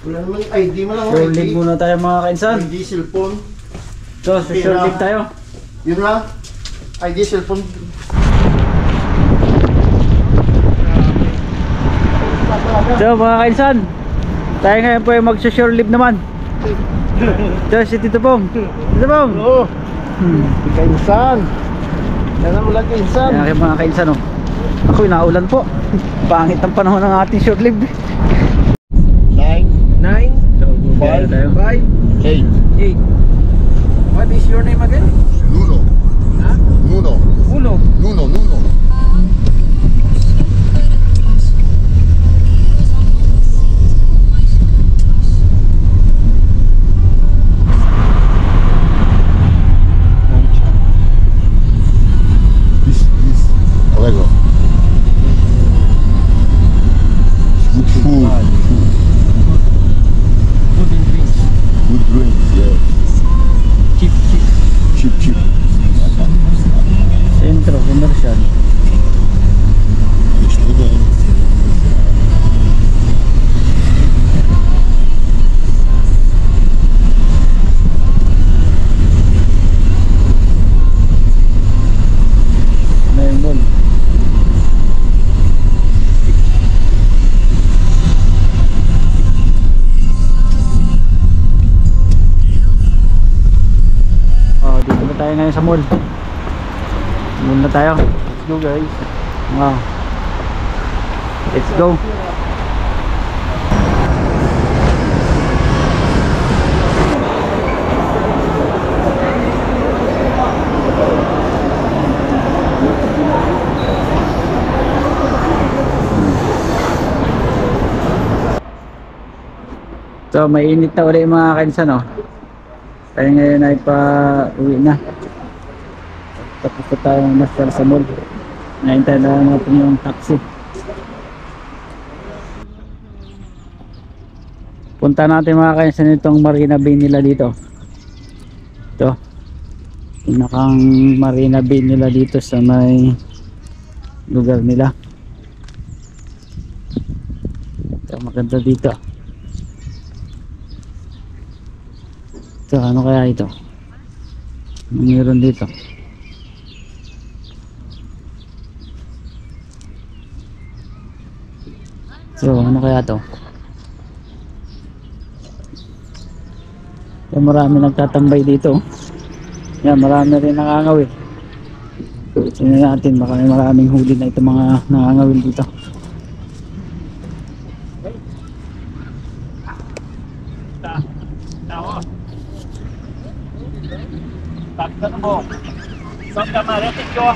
Wala naman ID mo lang. Short live muna tayo mga kainsan. ID, cellphone. So, short live tayo. Yun lang. ID, cellphone. So mga kainsan, tayo ngayon po ay mag-short live naman. So si Tito Pong. Tito Pong! Oo. Kainsan. Yan ang ulan kainsan. Ayan mga kainsan oh. Ako inaulan po. Pangit ang panahon ng ating short live. 9, 9, So, tayo. 5, 8. 8. What is your name again? Nuno. Ha? Nuno. Uno. Nuno, Nuno. Allegro. Good food. Food and drinks. Good drinks, yeah. Cheap, cheap. Cheap, cheap. Sentro, komersyal. Lemon. Oh, dito na tayo ngayon sa mall. Mall na tayo. Let's go, guys. Wow. Let's go. So, mainit na ulit mga kainsan, no? Kaya ngayon ay pa-uwi na. Tapos na tayong masyal sa mall. Naintay na natin yung taxi. Punta natin mga kainsan itong Marina Bay nila dito. Ito. Pinakang Marina Bay nila dito sa may lugar nila. Ito, maganda dito. Ito, ano kaya ito? Mayroon dito. So, ano kaya to? So, marami nagtatambay dito. Yan, marami rin nakangawin. Tingnan natin, baka may maraming huli na ito mga nakangawin dito. Takta mo. Saan ka marinig ko?